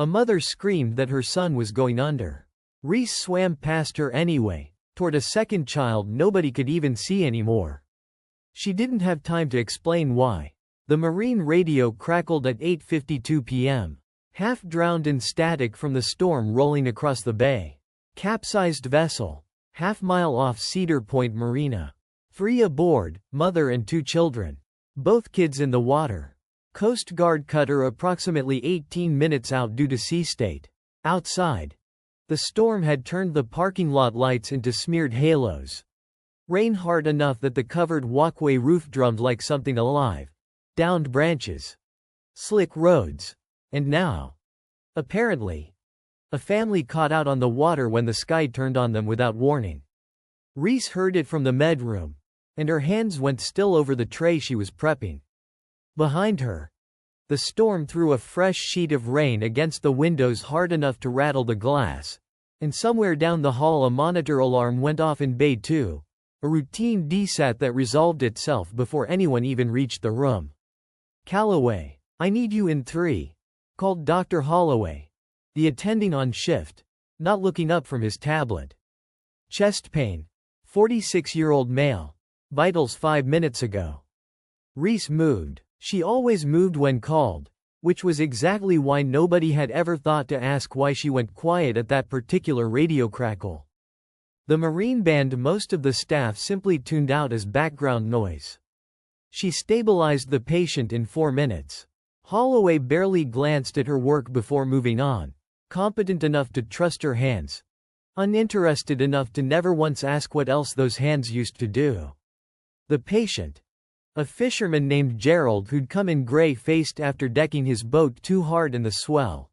A mother screamed that her son was going under. Reese swam past her anyway, toward a second child nobody could even see anymore. She didn't have time to explain why. The marine radio crackled at 8:52 p.m., half drowned in static from the storm rolling across the bay. Capsized vessel, half-mile off Cedar Point Marina. 3 aboard, mother and 2 children. Both kids in the water. Coast Guard cutter approximately 18 minutes out due to sea state. Outside, the storm had turned the parking lot lights into smeared halos. Rain hard enough that the covered walkway roof drummed like something alive. Downed branches. Slick roads. And now, apparently, a family caught out on the water when the sky turned on them without warning. Reese heard it from the med room, and her hands went still over the tray she was prepping. Behind her, the storm threw a fresh sheet of rain against the windows hard enough to rattle the glass, and somewhere down the hall a monitor alarm went off in Bay 2, a routine DSAT that resolved itself before anyone even reached the room. "Calloway, I need you in 3, called Dr. Holloway, the attending on shift, not looking up from his tablet. "Chest pain. 46-year-old male. Vitals 5 minutes ago." Reese moved. She always moved when called, which was exactly why nobody had ever thought to ask why she went quiet at that particular radio crackle. The Marine Band most of the staff simply tuned out as background noise. She stabilized the patient in 4 minutes. Holloway barely glanced at her work before moving on, competent enough to trust her hands, uninterested enough to never once ask what else those hands used to do. The patient, a fisherman named Gerald who'd come in gray-faced after decking his boat too hard in the swell,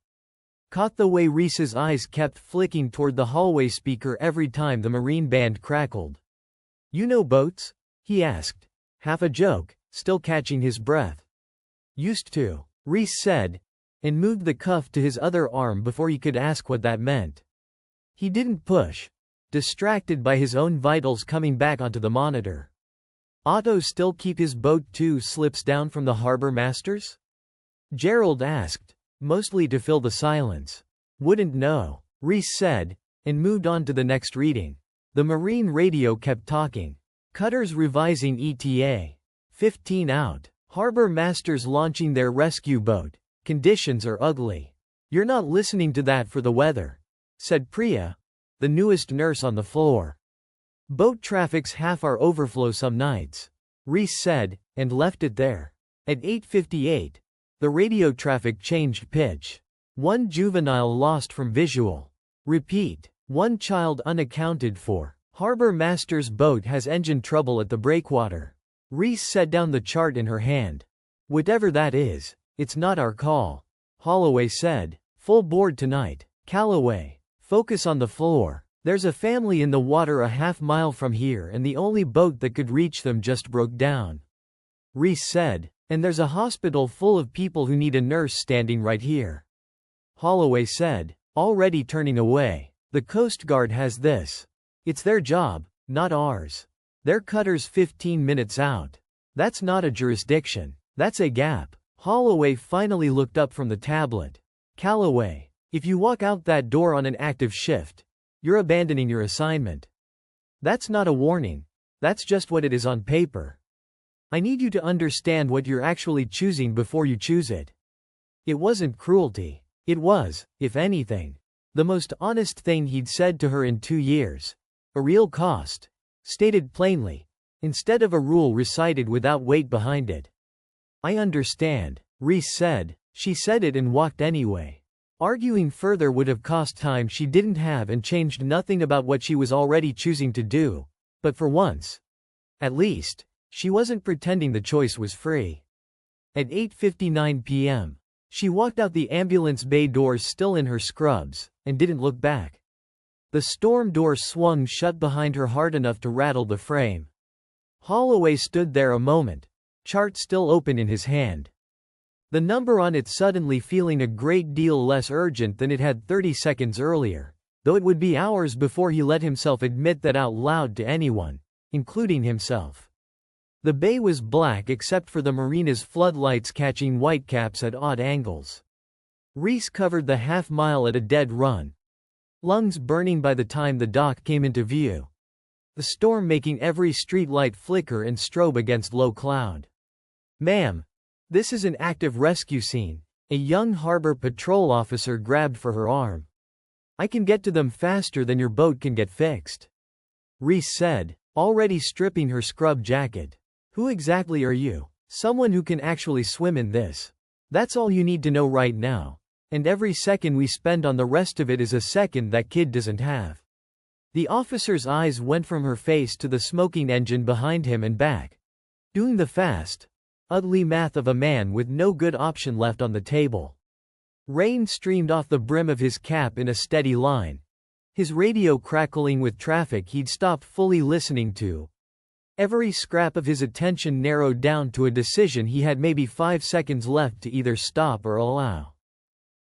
caught the way Reese's eyes kept flicking toward the hallway speaker every time the Marine Band crackled. "You know boats?" he asked, half a joke, still catching his breath. "Used to," Reese said, and moved the cuff to his other arm before he could ask what that meant. He didn't push, distracted by his own vitals coming back onto the monitor. "Otto still keep his boat 2 slips down from the harbor masters?" Gerald asked, mostly to fill the silence. "Wouldn't know," Reese said, and moved on to the next reading. The marine radio kept talking. "Cutters revising ETA. 15 out. Harbor masters launching their rescue boat. Conditions are ugly." "You're not listening to that for the weather," said Priya, the newest nurse on the floor. "Boat traffic's half our overflow some nights," Reese said, and left it there. At 8:58, the radio traffic changed pitch. 1 juvenile lost from visual. Repeat. 1 child unaccounted for. Harbor master's boat has engine trouble at the breakwater. Reese set down the chart in her hand. "Whatever that is, it's not our call," Holloway said. "Full board tonight. Calloway, focus on the floor. There's a family in the water a half-mile from here and the only boat that could reach them just broke down," Reese said. "And there's a hospital full of people who need a nurse standing right here," Holloway said, already turning away. "The Coast Guard has this. It's their job, not ours. Their cutter's 15 minutes out. That's not a jurisdiction. That's a gap." Holloway finally looked up from the tablet. "Calloway, if you walk out that door on an active shift, you're abandoning your assignment. That's not a warning. That's just what it is on paper. I need you to understand what you're actually choosing before you choose it." It wasn't cruelty. It was, if anything, the most honest thing he'd said to her in 2 years. A real cost, stated plainly, instead of a rule recited without weight behind it. "I understand," Reese said. She said it and walked anyway. Arguing further would have cost time she didn't have and changed nothing about what she was already choosing to do, but for once, at least, she wasn't pretending the choice was free. At 8:59 p.m., she walked out the ambulance bay doors still in her scrubs, and didn't look back. The storm door swung shut behind her hard enough to rattle the frame. Holloway stood there a moment, chart still open in his hand. The number on it suddenly feeling a great deal less urgent than it had 30 seconds earlier, though it would be hours before he let himself admit that out loud to anyone, including himself. The bay was black except for the marina's floodlights catching whitecaps at odd angles. Reese covered the half-mile at a dead run, lungs burning by the time the dock came into view, the storm making every street light flicker and strobe against low cloud. "Ma'am, this is an active rescue scene," a young harbor patrol officer grabbed for her arm. "I can get to them faster than your boat can get fixed," Reese said, already stripping her scrub jacket. "Who exactly are you?" "Someone who can actually swim in this. That's all you need to know right now. And every second we spend on the rest of it is a second that kid doesn't have." The officer's eyes went from her face to the smoking engine behind him and back, doing the fast, ugly math of a man with no good option left on the table. Rain streamed off the brim of his cap in a steady line, his radio crackling with traffic he'd stopped fully listening to. Every scrap of his attention narrowed down to a decision he had maybe 5 seconds left to either stop or allow.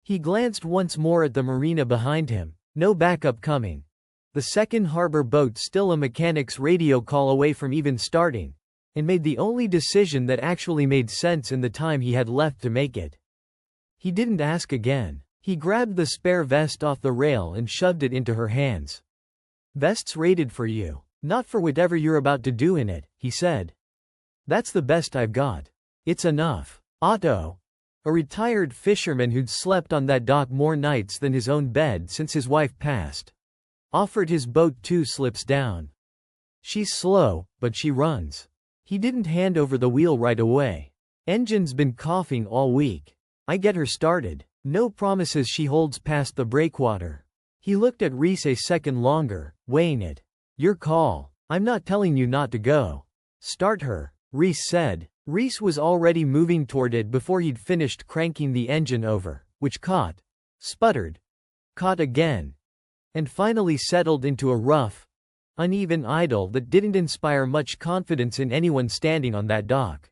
He glanced once more at the marina behind him, no backup coming. The second harbor boat still a mechanic's radio call away from even starting, and made the only decision that actually made sense in the time he had left to make it. He didn't ask again. He grabbed the spare vest off the rail and shoved it into her hands. "Vest's rated for you, not for whatever you're about to do in it," he said. "That's the best I've got. It's enough." Otto, a retired fisherman who'd slept on that dock more nights than his own bed since his wife passed, offered his boat 2 slips down. "She's slow, but she runs." He didn't hand over the wheel right away. "Engine's been coughing all week. I get her started. No promises she holds past the breakwater." He looked at Reese a second longer, weighing it. "Your call. I'm not telling you not to go." "Start her," Reese said. Reese was already moving toward it before he'd finished cranking the engine over, which caught, sputtered, caught again, and finally settled into a rough, uneven idle that didn't inspire much confidence in anyone standing on that dock.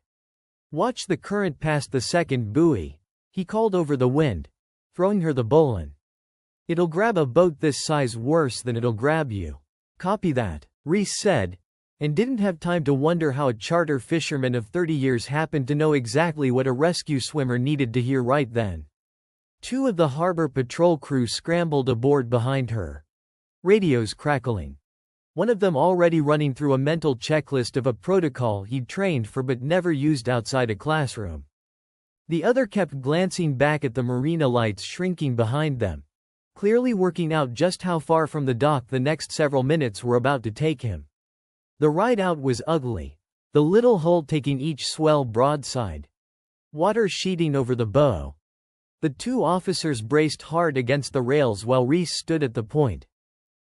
"Watch the current past the second buoy," he called over the wind, throwing her the bowline. "It'll grab a boat this size worse than it'll grab you." "Copy that," Reese said, and didn't have time to wonder how a charter fisherman of 30 years happened to know exactly what a rescue swimmer needed to hear right then. 2 of the harbor patrol crew scrambled aboard behind her, radios crackling. One of them already running through a mental checklist of a protocol he'd trained for but never used outside a classroom. The other kept glancing back at the marina lights shrinking behind them, clearly working out just how far from the dock the next several minutes were about to take him. The ride out was ugly, the little hull taking each swell broadside, water sheeting over the bow. The 2 officers braced hard against the rails while Reese stood at the point,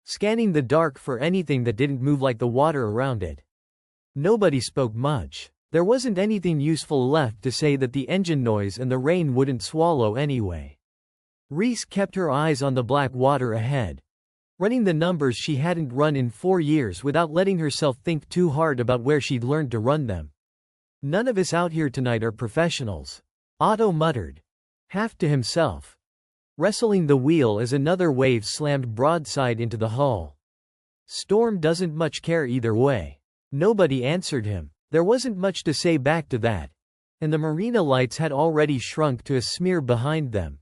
scanning the dark for anything that didn't move like the water around it. Nobody spoke much. There wasn't anything useful left to say that the engine noise and the rain wouldn't swallow anyway. Reese kept her eyes on the black water ahead, running the numbers she hadn't run in 4 years without letting herself think too hard about where she'd learned to run them. "None of us out here tonight are professionals," Otto muttered, half to himself, wrestling the wheel as another wave slammed broadside into the hull. Storm doesn't much care either way. Nobody answered him. There wasn't much to say back to that, and the marina lights had already shrunk to a smear behind them,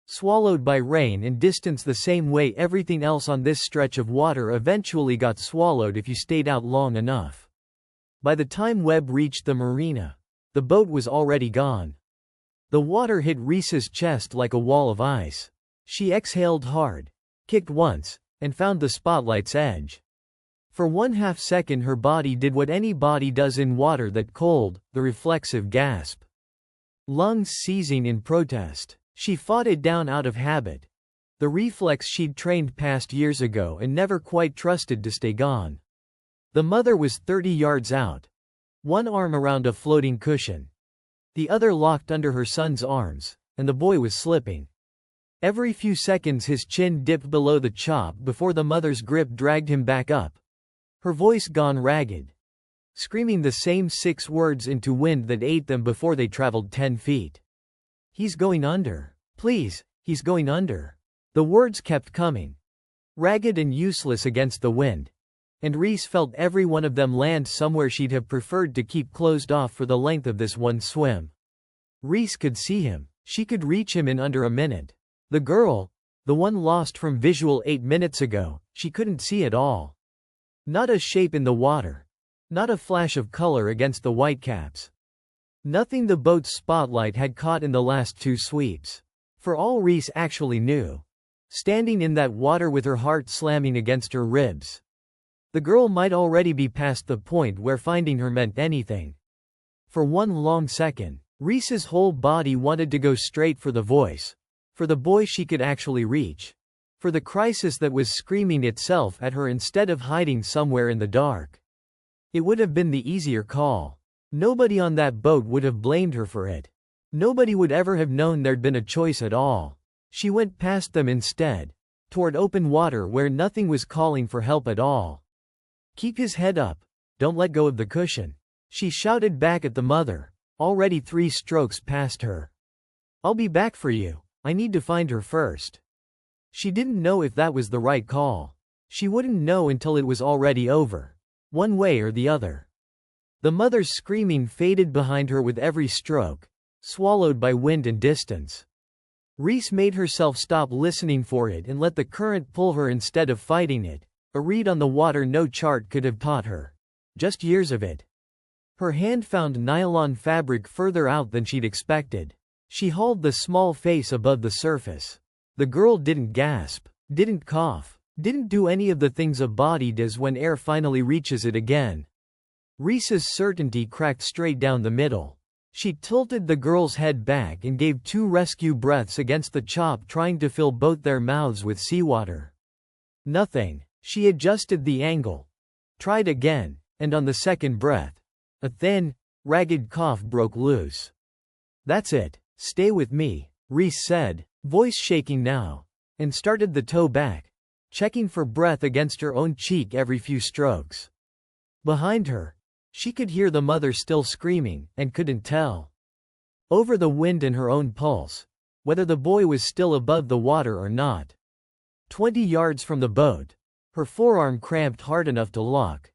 swallowed by rain and distance the same way everything else on this stretch of water eventually got swallowed if you stayed out long enough. By the time Webb reached the marina, the boat was already gone. The water hit Reese's chest like a wall of ice. She exhaled hard, kicked once, and found the spotlight's edge. For 1/2 second her body did what any body does in water that cold, the reflexive gasp. Lungs seizing in protest. She fought it down out of habit, the reflex she'd trained past years ago and never quite trusted to stay gone. The mother was 30 yards out, one arm around a floating cushion, the other locked under her son's arms, and the boy was slipping. Every few seconds his chin dipped below the chop before the mother's grip dragged him back up, her voice gone ragged, screaming the same 6 words into wind that ate them before they traveled 10 feet. "He's going under. Please, he's going under." The words kept coming, ragged and useless against the wind, and Reese felt every one of them land somewhere she'd have preferred to keep closed off for the length of this one swim. Reese could see him. She could reach him in under a minute. The girl, the one lost from visual 8 minutes ago, she couldn't see at all. Not a shape in the water. Not a flash of color against the whitecaps. Nothing the boat's spotlight had caught in the last 2 sweeps. For all Reese actually knew. Standing in that water with her heart slamming against her ribs. The girl might already be past the point where finding her meant anything. For one long second, Reese's whole body wanted to go straight for the voice. For the boy she could actually reach. For the crisis that was screaming itself at her instead of hiding somewhere in the dark. It would have been the easier call. Nobody on that boat would have blamed her for it. Nobody would ever have known there'd been a choice at all. She went past them instead. Toward open water where nothing was calling for help at all. Keep his head up. Don't let go of the cushion. She shouted back at the mother, already 3 strokes past her. I'll be back for you. I need to find her first. She didn't know if that was the right call. She wouldn't know until it was already over. One way or the other. The mother's screaming faded behind her with every stroke, swallowed by wind and distance. Reese made herself stop listening for it and let the current pull her instead of fighting it, a read on the water no chart could have taught her. Just years of it. Her hand found nylon fabric further out than she'd expected. She hauled the small face above the surface. The girl didn't gasp, didn't cough, didn't do any of the things a body does when air finally reaches it again. Reese's certainty cracked straight down the middle. She tilted the girl's head back and gave 2 rescue breaths against the chop, trying to fill both their mouths with seawater. Nothing. She adjusted the angle. Tried again, and on the second breath, a thin, ragged cough broke loose. That's it. Stay with me, Reese said, voice shaking now, and started the toe back, checking for breath against her own cheek every few strokes. Behind her, she could hear the mother still screaming, and couldn't tell. Over the wind and her own pulse, whether the boy was still above the water or not. 20 yards from the boat, her forearm cramped hard enough to lock.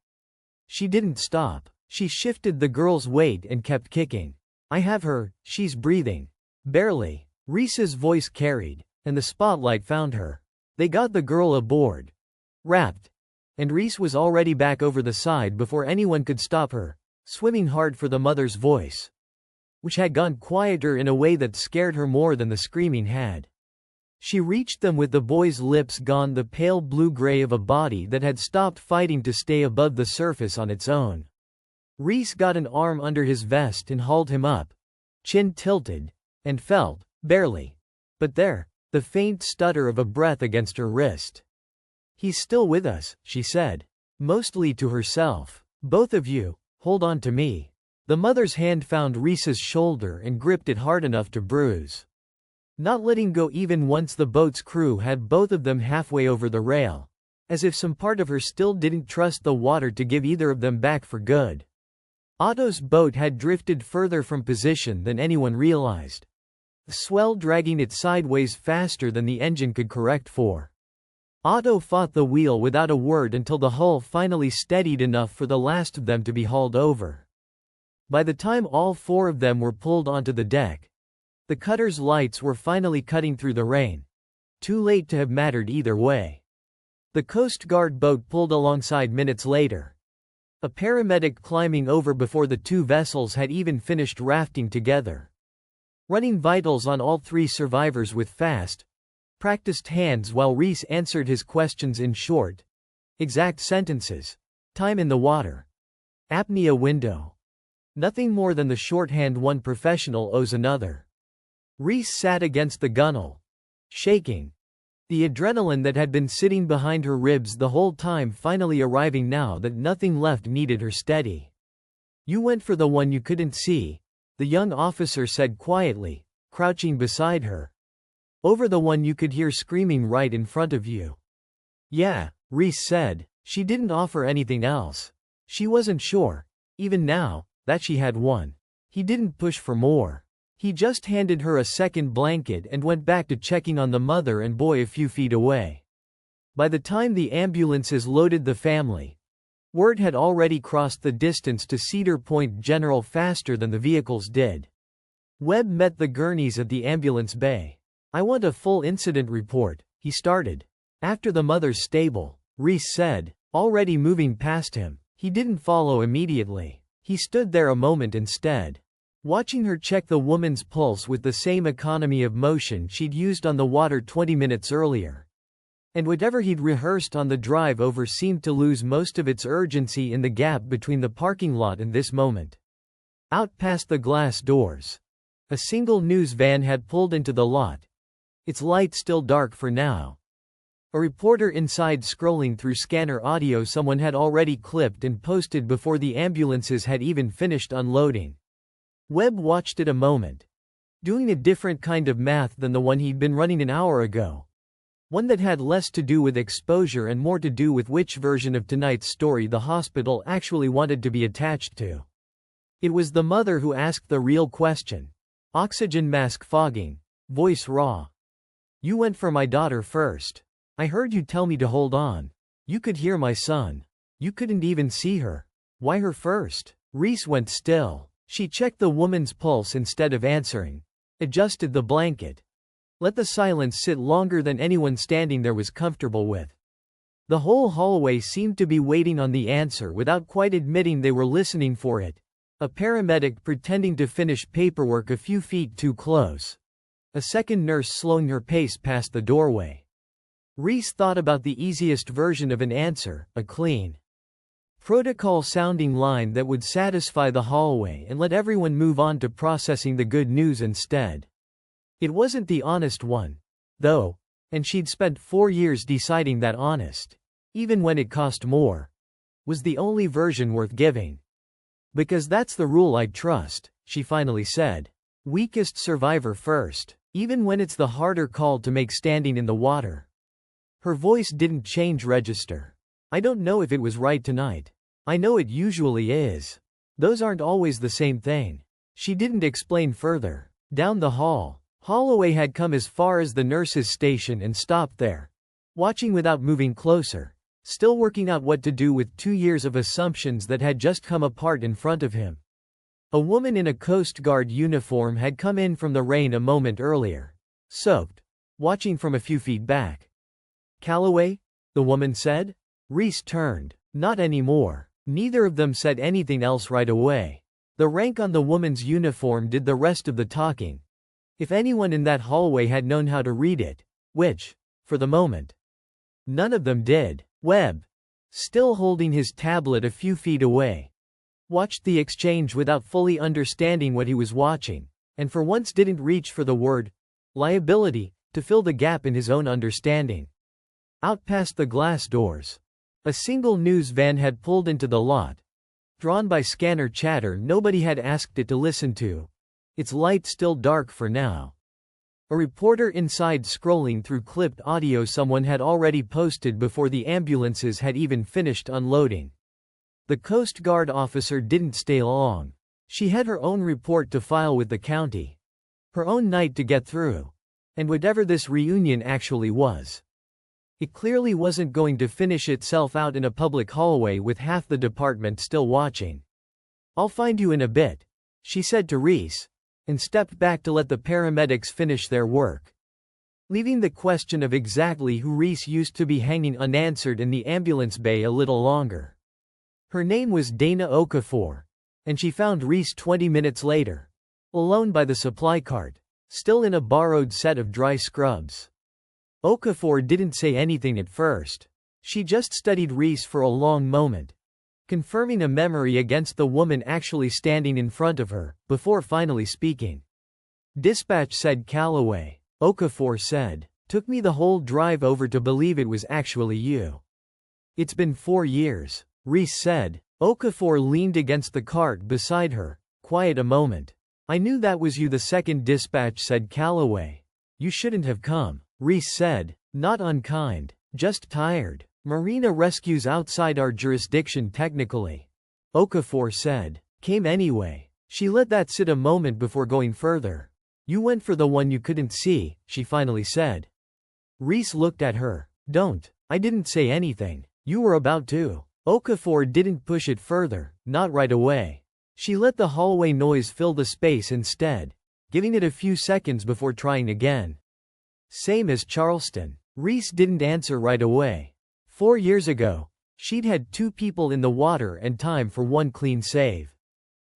She didn't stop. She shifted the girl's weight and kept kicking. I have her, she's breathing. Barely. Reese's voice carried, and the spotlight found her. They got the girl aboard. Wrapped. And Reese was already back over the side before anyone could stop her, swimming hard for the mother's voice, which had gone quieter in a way that scared her more than the screaming had. She reached them with the boy's lips gone, the pale blue-gray of a body that had stopped fighting to stay above the surface on its own. Reese got an arm under his vest and hauled him up, chin tilted, and felt, barely, but there, the faint stutter of a breath against her wrist. He's still with us, she said, mostly to herself. Both of you, hold on to me. The mother's hand found Reese's shoulder and gripped it hard enough to bruise. Not letting go even once the boat's crew had both of them halfway over the rail, as if some part of her still didn't trust the water to give either of them back for good. Otto's boat had drifted further from position than anyone realized. The swell dragging it sideways faster than the engine could correct for. Otto fought the wheel without a word until the hull finally steadied enough for the last of them to be hauled over. By the time all 4 of them were pulled onto the deck, the cutter's lights were finally cutting through the rain. Too late to have mattered either way. The Coast Guard boat pulled alongside minutes later. A paramedic climbing over before the 2 vessels had even finished rafting together. Running vitals on all 3 survivors with fast, practiced hands while Reese answered his questions in short, exact sentences. Time in the water. Apnea window. Nothing more than the shorthand one professional owes another. Reese sat against the gunwale, shaking. The adrenaline that had been sitting behind her ribs the whole time finally arriving now that nothing left needed her steady. You went for the one you couldn't see, the young officer said quietly, crouching beside her. Over the one you could hear screaming right in front of you. Yeah, Reese said. She didn't offer anything else. She wasn't sure, even now, that she had won. He didn't push for more. He just handed her a second blanket and went back to checking on the mother and boy a few feet away. By the time the ambulances loaded the family, word had already crossed the distance to Cedar Point General faster than the vehicles did. Webb met the gurneys at the ambulance bay. "I want a full incident report," he started. "After the mother's stable," Reese said, already moving past him. He didn't follow immediately. He stood there a moment instead, watching her check the woman's pulse with the same economy of motion she'd used on the water 20 minutes earlier. And whatever he'd rehearsed on the drive over seemed to lose most of its urgency in the gap between the parking lot and this moment. Out past the glass doors, a single news van had pulled into the lot, its light still dark for now. A reporter inside scrolling through scanner audio someone had already clipped and posted before the ambulances had even finished unloading. Webb watched it a moment, doing a different kind of math than the one he'd been running an hour ago. One that had less to do with exposure and more to do with which version of tonight's story the hospital actually wanted to be attached to. It was the mother who asked the real question. Oxygen mask fogging, voice raw. "You went for my daughter first. I heard you tell me to hold on. You could hear my son. You couldn't even see her. Why her first?" Reese went still. She checked the woman's pulse instead of answering, adjusted the blanket, let the silence sit longer than anyone standing there was comfortable with. The whole hallway seemed to be waiting on the answer without quite admitting they were listening for it. A paramedic pretending to finish paperwork a few feet too close. A second nurse slowing her pace past the doorway. Reese thought about the easiest version of an answer, a clean, protocol-sounding line that would satisfy the hallway and let everyone move on to processing the good news instead. It wasn't the honest one, though, and she'd spent 4 years deciding that honest, even when it cost more, was the only version worth giving. "Because that's the rule I'd trust," she finally said. "Weakest survivor first, even when it's the harder call to make standing in the water." Her voice didn't change register. "I don't know if it was right tonight. I know it usually is. Those aren't always the same thing." She didn't explain further. Down the hall, Holloway had come as far as the nurse's station and stopped there, watching without moving closer, still working out what to do with 2 years of assumptions that had just come apart in front of him. A woman in a Coast Guard uniform had come in from the rain a moment earlier, soaked, watching from a few feet back. "Calloway?" the woman said. Reese turned. "Not anymore." Neither of them said anything else right away. The rank on the woman's uniform did the rest of the talking. If anyone in that hallway had known how to read it, which, for the moment, none of them did. Webb, still holding his tablet a few feet away, watched the exchange without fully understanding what he was watching, and for once didn't reach for the word liability to fill the gap in his own understanding. Out past the glass doors, a single news van had pulled into the lot, drawn by scanner chatter nobody had asked it to listen to, its light still dark for now. A reporter inside scrolling through clipped audio someone had already posted before the ambulances had even finished unloading. The Coast Guard officer didn't stay long. She had her own report to file with the county, her own night to get through, and whatever this reunion actually was, it clearly wasn't going to finish itself out in a public hallway with half the department still watching. "I'll find you in a bit," she said to Reese, and stepped back to let the paramedics finish their work, leaving the question of exactly who Reese used to be hanging unanswered in the ambulance bay a little longer. Her name was Dana Okafor, and she found Reese 20 minutes later, alone by the supply cart, still in a borrowed set of dry scrubs. Okafor didn't say anything at first. She just studied Reese for a long moment, confirming a memory against the woman actually standing in front of her, before finally speaking. "Dispatch said Calloway," Okafor said. "Took me the whole drive over to believe it was actually you." "It's been 4 years," Reese said. Okafor leaned against the cart beside her, quiet a moment. "I knew that was you. The second dispatch said Calloway. You shouldn't have come," Reese said. "Not unkind, just tired. Marina rescues outside our jurisdiction technically," Okafor said. "Came anyway." She let that sit a moment before going further. "You went for the one you couldn't see," she finally said. Reese looked at her. "Don't. I didn't say anything. You were about to." Okafor didn't push it further, not right away. She let the hallway noise fill the space instead, giving it a few seconds before trying again. Same as Charleston. Reese didn't answer right away. 4 years ago, she'd had 2 people in the water and time for 1 clean save.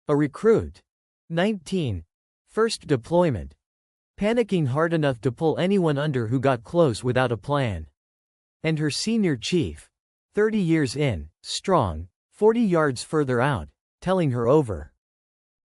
A recruit. 19. First deployment. Panicking hard enough to pull anyone under who got close without a plan. And her senior chief. 30 years in, strong, 40 yards further out, telling her over.